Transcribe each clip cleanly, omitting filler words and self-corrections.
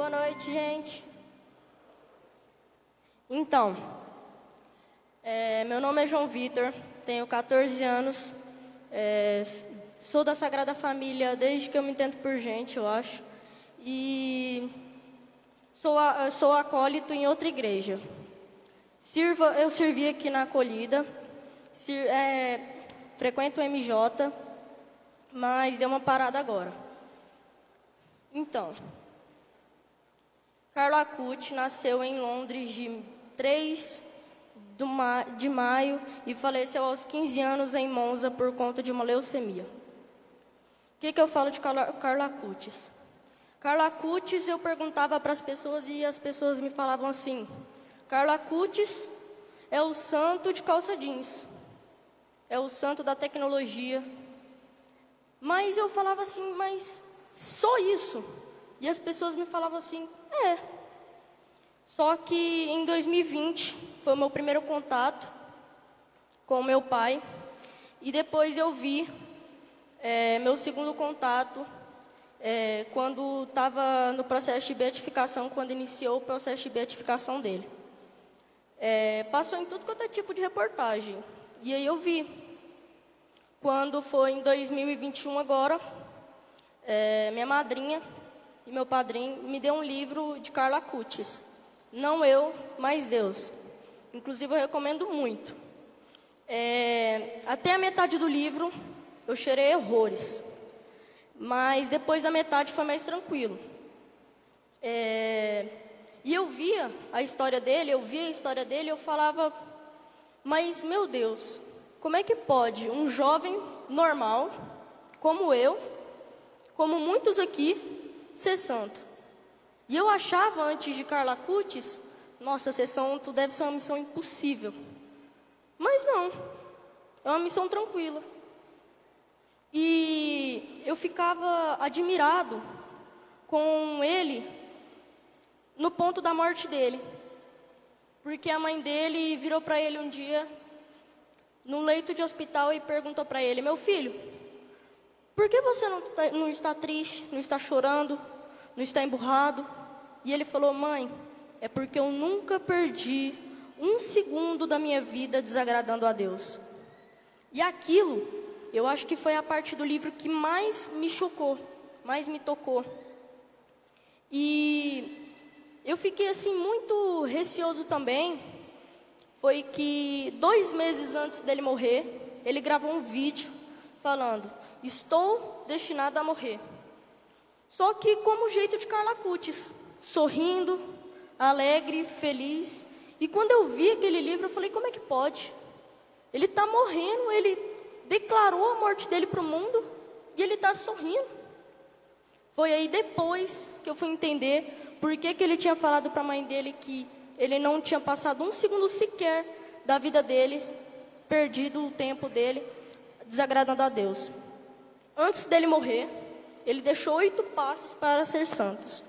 Boa noite, gente. Então, meu nome é João Vitor, tenho 14 anos, sou da Sagrada Família desde que eu me entendo por gente, eu acho, e sou acólito em outra igreja. Eu servi aqui na acolhida, frequento o MJ, mas deu uma parada agora. Então, Carla Acuti nasceu em Londres de 3 de maio e faleceu aos 15 anos em Monza por conta de uma leucemia. O que eu falo de Carla Acuti? Carla Acuti, eu perguntava para as pessoas e as pessoas me falavam assim: Carla Acuti é o santo de calça jeans, é o santo da tecnologia. Mas eu falava assim, mas só isso? E as pessoas me falavam assim, Só que em 2020 foi o meu primeiro contato com o meu pai. E depois eu vi meu segundo contato quando estava no processo de beatificação, quando iniciou o processo de beatificação dele. Passou em tudo quanto é tipo de reportagem. E aí eu vi. Quando foi em 2021 agora, minha madrinha e meu padrinho me deu um livro de Carla Acuti. Não eu, mas Deus. Inclusive eu recomendo muito. Até a metade do livro eu chorei horrores. Mas depois da metade foi mais tranquilo. E eu via a história dele, eu falava, mas meu Deus, como é que pode um jovem normal, como eu, como muitos aqui, ser santo? E eu achava antes de Carla Acuti, nossa, ser santo deve ser uma missão impossível. Mas não, é uma missão tranquila. E eu ficava admirado com ele no ponto da morte dele. Porque a mãe dele virou para ele um dia, num leito de hospital, e perguntou para ele: meu filho, por que você não está triste, não está chorando, não está emburrado? E ele falou: mãe, é porque eu nunca perdi um segundo da minha vida desagradando a Deus. E aquilo, eu acho que foi a parte do livro que mais me chocou, mais me tocou. E eu fiquei assim muito receoso também. Foi que 2 meses antes dele morrer, ele gravou um vídeo falando: estou destinado a morrer. Só que como o jeito de Carla Acuti, sorrindo, alegre, feliz. E quando eu vi aquele livro, eu falei: como é que pode? Ele está morrendo, ele declarou a morte dele para o mundo e ele está sorrindo. Foi aí depois que eu fui entender por que ele tinha falado para a mãe dele que ele não tinha passado um segundo sequer da vida deles, perdido o tempo dele, desagradando a Deus. Antes dele morrer, ele deixou 8 passos para ser santos.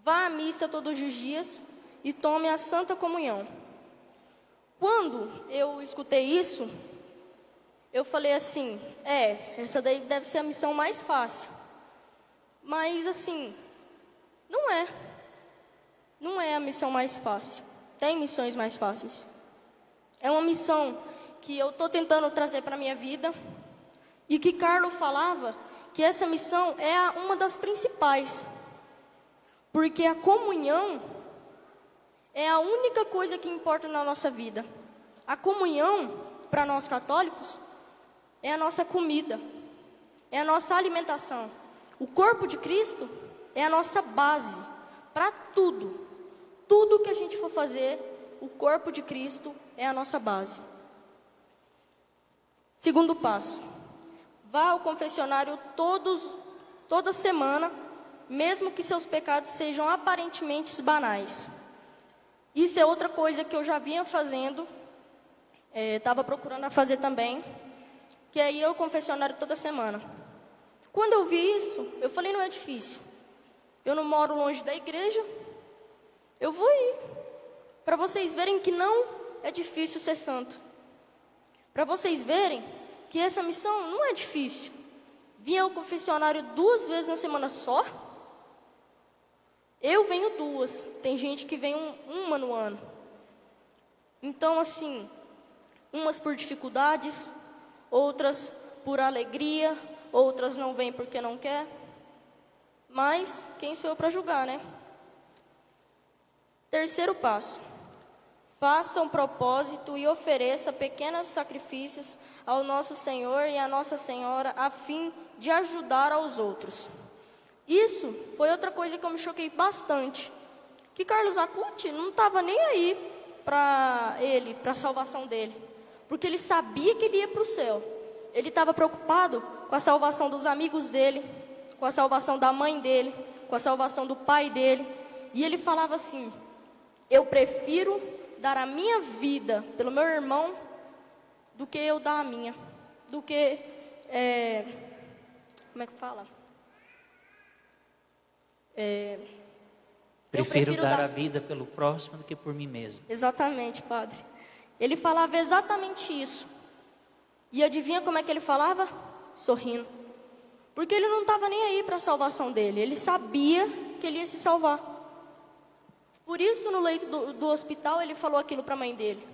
Vá à missa todos os dias e tome a Santa Comunhão. Quando eu escutei isso, eu falei assim, essa daí deve ser a missão mais fácil. Mas assim, não é. Não é a missão mais fácil. Tem missões mais fáceis. É uma missão que eu estou tentando trazer para a minha vida. E que Carlo falava que essa missão é uma das principais. Porque a comunhão é a única coisa que importa na nossa vida. A comunhão, para nós católicos, é a nossa comida, é a nossa alimentação. O corpo de Cristo é a nossa base para tudo. Tudo que a gente for fazer, o corpo de Cristo é a nossa base. Segundo passo: vá ao confessionário toda semana, mesmo que seus pecados sejam aparentemente banais. Isso é outra coisa que eu já vinha fazendo, estava procurando fazer também, que é ir ao confessionário toda semana. Quando eu vi isso, eu falei: não é difícil. Eu não moro longe da igreja, eu vou ir. Para vocês verem que não é difícil ser santo. Para vocês verem que essa missão não é difícil. Vir ao confessionário 2 vezes na semana só, Eu venho 2, tem gente que vem uma no ano. Então, assim, umas por dificuldades, outras por alegria, outras não vêm porque não quer. Mas quem sou eu para julgar, né? Terceiro passo. Faça um propósito e ofereça pequenos sacrifícios ao nosso Senhor e à Nossa Senhora a fim de ajudar aos outros. Isso foi outra coisa que eu me choquei bastante. Que Carlos Acuti não estava nem aí para a salvação dele. Porque ele sabia que ele ia para o céu. Ele estava preocupado com a salvação dos amigos dele, com a salvação da mãe dele, com a salvação do pai dele. E ele falava assim: eu prefiro dar a minha vida pelo meu irmão do que eu dar a minha. Do que, como é que fala? Prefiro dar a vida pelo próximo do que por mim mesmo. Exatamente, padre. Ele falava exatamente isso. E adivinha como é que ele falava? Sorrindo. Porque ele não estava nem aí para a salvação dele. Ele sabia que ele ia se salvar. Por isso, no leito do hospital, ele falou aquilo para a mãe dele.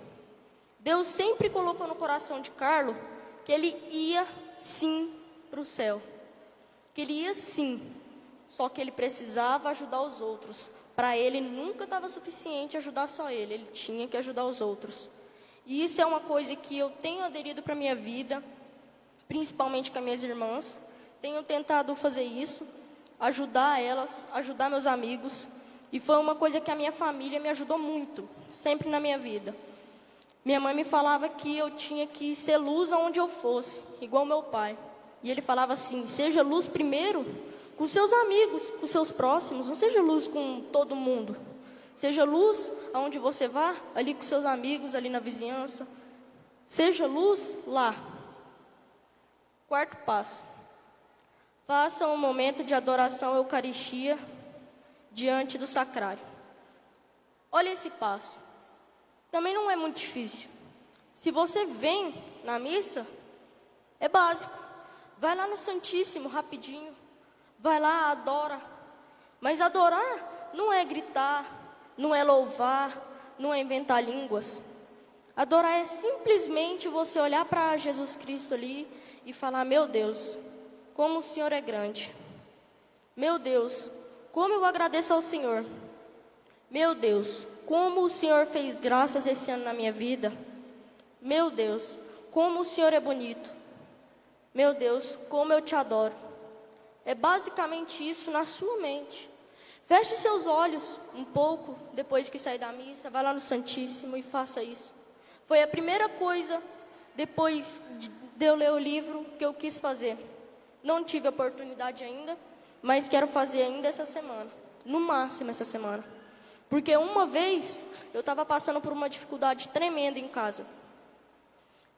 Deus sempre colocou no coração de Carlos que ele ia sim para o céu. Que ele ia sim. Só que ele precisava ajudar os outros. Para ele nunca estava suficiente ajudar só ele. Ele tinha que ajudar os outros. E isso é uma coisa que eu tenho aderido para a minha vida. Principalmente com as minhas irmãs. Tenho tentado fazer isso. Ajudar elas, ajudar meus amigos. E foi uma coisa que a minha família me ajudou muito. Sempre na minha vida. Minha mãe me falava que eu tinha que ser luz aonde eu fosse. Igual meu pai. E ele falava assim: seja luz primeiro com seus amigos, com seus próximos. Não seja luz com todo mundo. Seja luz aonde você vá, ali com seus amigos, ali na vizinhança. Seja luz lá. Quarto passo. Faça um momento de adoração à Eucaristia diante do sacrário. Olha esse passo. Também não é muito difícil. Se você vem na missa, é básico. Vai lá no Santíssimo rapidinho. Vai lá, adora. Mas adorar não é gritar, não é louvar, não é inventar línguas. Adorar é simplesmente você olhar para Jesus Cristo ali e falar: meu Deus, como o Senhor é grande. Meu Deus, como eu agradeço ao Senhor. Meu Deus, como o Senhor fez graças esse ano na minha vida. Meu Deus, como o Senhor é bonito. Meu Deus, como eu te adoro. É basicamente isso na sua mente. Feche seus olhos um pouco depois que sair da missa. Vai lá no Santíssimo e faça isso. Foi a primeira coisa, depois de eu ler o livro, que eu quis fazer. Não tive oportunidade ainda, mas quero fazer ainda essa semana. No máximo essa semana. Porque uma vez eu estava passando por uma dificuldade tremenda em casa.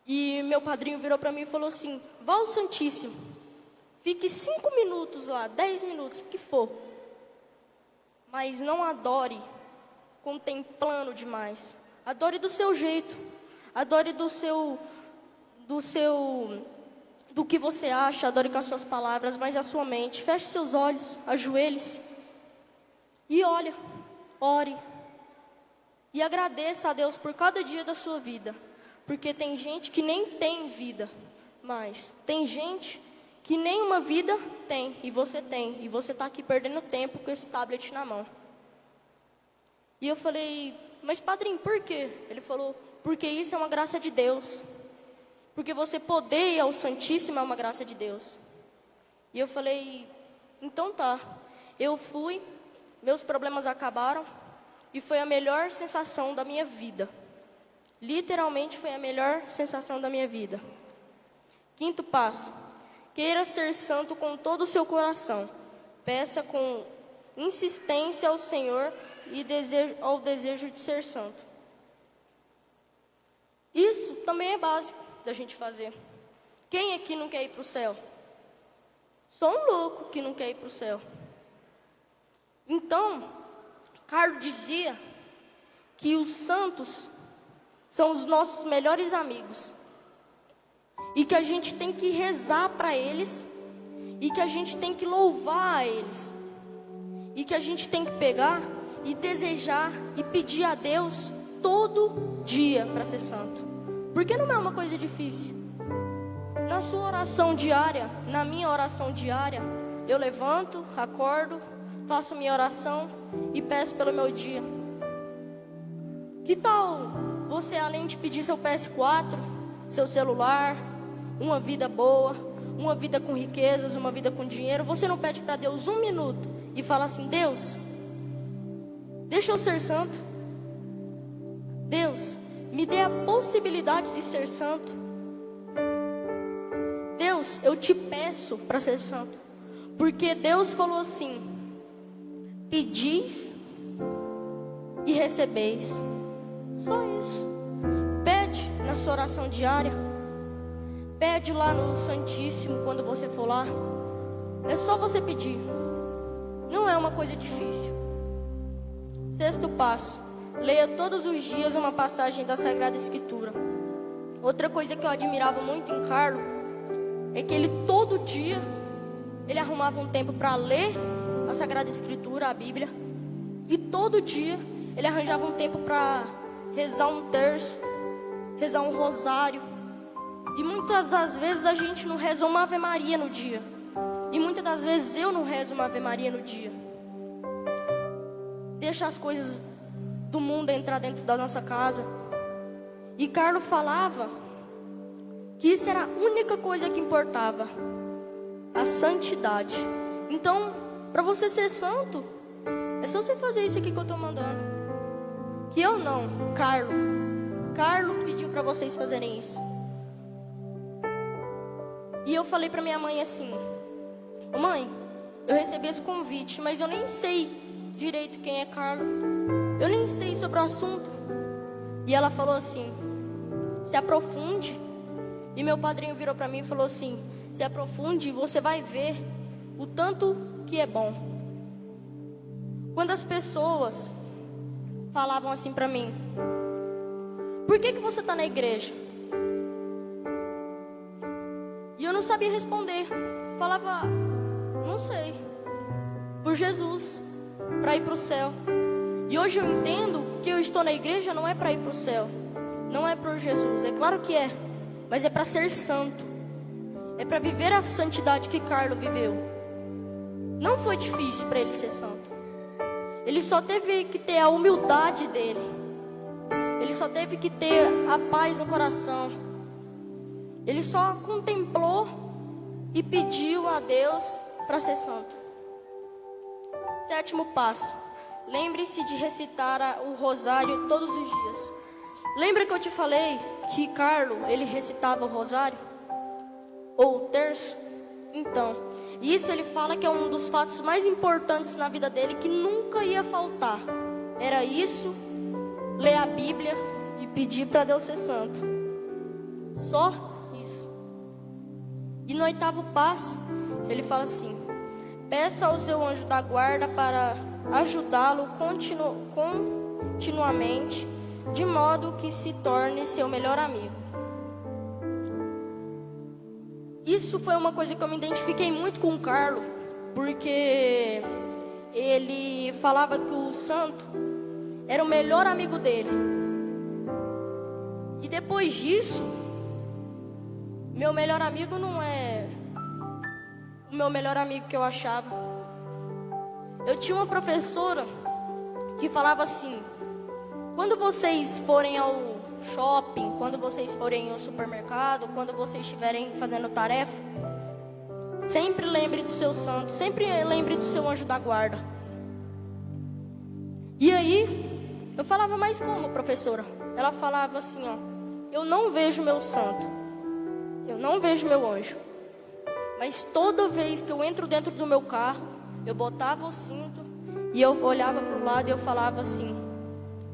E meu padrinho virou para mim e falou assim: vá ao Santíssimo. Fique 5 minutos lá, 10 minutos, que for. Mas não adore contemplando demais. Adore do seu jeito. Adore do que você acha, adore com as suas palavras, mas a sua mente. Feche seus olhos, ajoelhe-se e ore. E agradeça a Deus por cada dia da sua vida. Porque tem gente que nem tem vida, mas tem gente que nem uma vida tem, e você tem. E você está aqui perdendo tempo com esse tablet na mão. E eu falei: mas padrinho, por quê? Ele falou: porque isso é uma graça de Deus. Porque você poder ir ao Santíssimo é uma graça de Deus. E eu falei: então tá. Eu fui, meus problemas acabaram, e foi a melhor sensação da minha vida. Literalmente foi a melhor sensação da minha vida. Quinto passo. Queira ser santo com todo o seu coração. Peça com insistência ao Senhor e ao desejo de ser santo. Isso também é básico da gente fazer. Quem aqui não quer ir para o céu? Só um louco que não quer ir para o céu. Então, Carlos dizia que os santos são os nossos melhores amigos. E que a gente tem que rezar para eles. E que a gente tem que louvar a eles. e que a gente tem que pegar e desejar e pedir a Deus todo dia para ser santo. Porque não é uma coisa difícil. Na sua oração diária, na minha oração diária, eu levanto, acordo, faço minha oração e peço pelo meu dia. Que tal você, além de pedir seu PS4, seu celular, uma vida boa, uma vida com riquezas, uma vida com dinheiro, você não pede para Deus 1 minuto e fala assim: Deus, deixa eu ser santo. Deus, me dê a possibilidade de ser santo. Deus, eu te peço para ser santo. Porque Deus falou assim: pedis e recebeis. Só isso. Pede na sua oração diária. Pede lá no Santíssimo quando você for lá. É só você pedir. Não é uma coisa difícil. 6º passo: leia todos os dias uma passagem da Sagrada Escritura. Outra coisa que eu admirava muito em Carlos é que ele todo dia ele arrumava um tempo para ler a Sagrada Escritura, a Bíblia, e todo dia ele arranjava um tempo para rezar um terço, rezar um rosário. E muitas das vezes a gente não reza uma Ave Maria no dia. E muitas das vezes eu não rezo uma Ave Maria no dia. Deixa as coisas do mundo entrar dentro da nossa casa. E Carlos falava que isso era a única coisa que importava: a santidade. Então, para você ser santo, é só você fazer isso aqui que eu estou mandando. Que eu não, Carlos pediu para vocês fazerem isso. E eu falei para minha mãe assim: mãe, eu recebi esse convite, mas eu nem sei direito quem é Carlos. Eu nem sei sobre o assunto. E ela falou assim: se aprofunde. E meu padrinho virou para mim e falou assim: se aprofunde e você vai ver o tanto que é bom. Quando as pessoas falavam assim para mim: por que você está na igreja? E eu não sabia responder. Falava: não sei. Por Jesus, para ir para o céu. E hoje eu entendo que eu estou na igreja não é para ir para o céu, não é por Jesus, é claro que é, mas é para ser santo. É para viver a santidade que Carlos viveu. Não foi difícil para ele ser santo. Ele só teve que ter a humildade dele. Ele só teve que ter a paz no coração. Ele só contemplou e pediu a Deus para ser santo. 7º passo: lembre-se de recitar o rosário todos os dias. Lembra que eu te falei que Carlos, ele recitava o rosário? Ou o terço? Então, isso ele fala que é um dos fatos mais importantes na vida dele, que nunca ia faltar. Era isso, ler a Bíblia e pedir para Deus ser santo. Só isso. E no 8º passo, ele fala assim: peça ao seu anjo da guarda para ajudá-lo continuamente, de modo que se torne seu melhor amigo. Isso foi uma coisa que eu me identifiquei muito com o Carlos, porque ele falava que o santo era o melhor amigo dele. E depois disso, meu melhor amigo não é o meu melhor amigo que eu achava. Eu tinha uma professora que falava assim: quando vocês forem ao shopping, quando vocês forem ao supermercado, quando vocês estiverem fazendo tarefa, sempre lembre do seu santo, sempre lembre do seu anjo da guarda. E aí, eu falava: mas como, professora? Ela falava assim, ó: eu não vejo meu santo, eu não vejo meu anjo, mas toda vez que eu entro dentro do meu carro, eu botava o cinto e eu olhava para o lado e eu falava assim: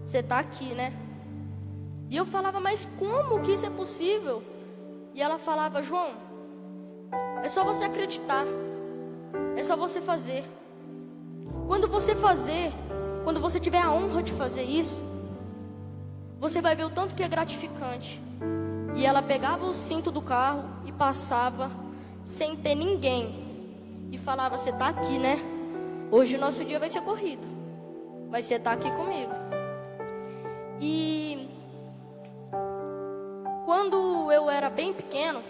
você está aqui, né? E eu falava: mas como que isso é possível? E ela falava: João, é só você acreditar, é só você fazer. Quando você fazer, quando você tiver a honra de fazer isso, você vai ver o tanto que é gratificante. E ela pegava o cinto do carro e passava sem ter ninguém, e falava: você está aqui, né? hoje o nosso dia vai ser corrido, mas você está aqui comigo. E quando eu era bem pequeno,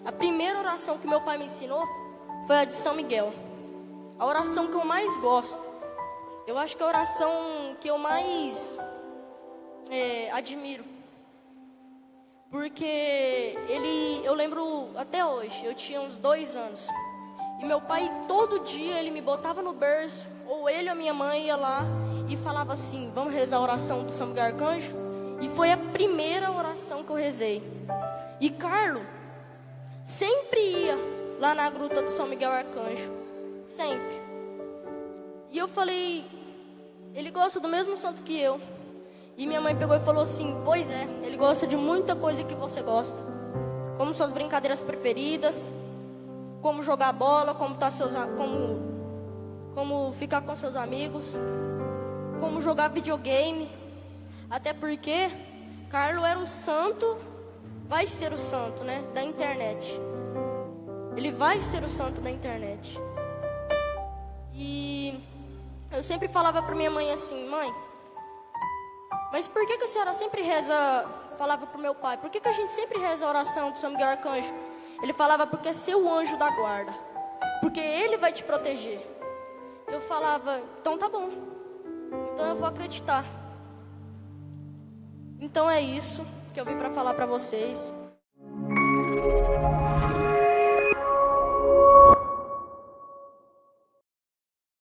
a primeira oração que meu pai me ensinou foi a de São Miguel. A oração que eu mais gosto. Eu acho que é a oração que eu mais admiro. Porque eu lembro até hoje, eu tinha uns 2 anos. E meu pai, todo dia, ele me botava no berço, ou ele ou a minha mãe ia lá e falava assim: vamos rezar a oração do São Miguel Arcanjo? E foi a primeira oração que eu rezei. E Carlos sempre ia lá na gruta do São Miguel Arcanjo. Sempre. E eu falei: ele gosta do mesmo santo que eu. E minha mãe pegou e falou assim: pois é, ele gosta de muita coisa que você gosta, como suas brincadeiras preferidas, como jogar bola, como ficar com seus amigos, como jogar videogame. Até porque Carlos era o santo, vai ser o santo, né, da internet. Ele vai ser o santo da internet. E eu sempre falava para minha mãe assim: mãe, mas por que a senhora sempre reza? Falava para o meu pai: por que a gente sempre reza a oração do São Miguel Arcanjo? Ele falava: porque é seu anjo da guarda, porque ele vai te proteger. Eu falava: então tá bom, então eu vou acreditar. Então é isso que eu vim para falar para vocês.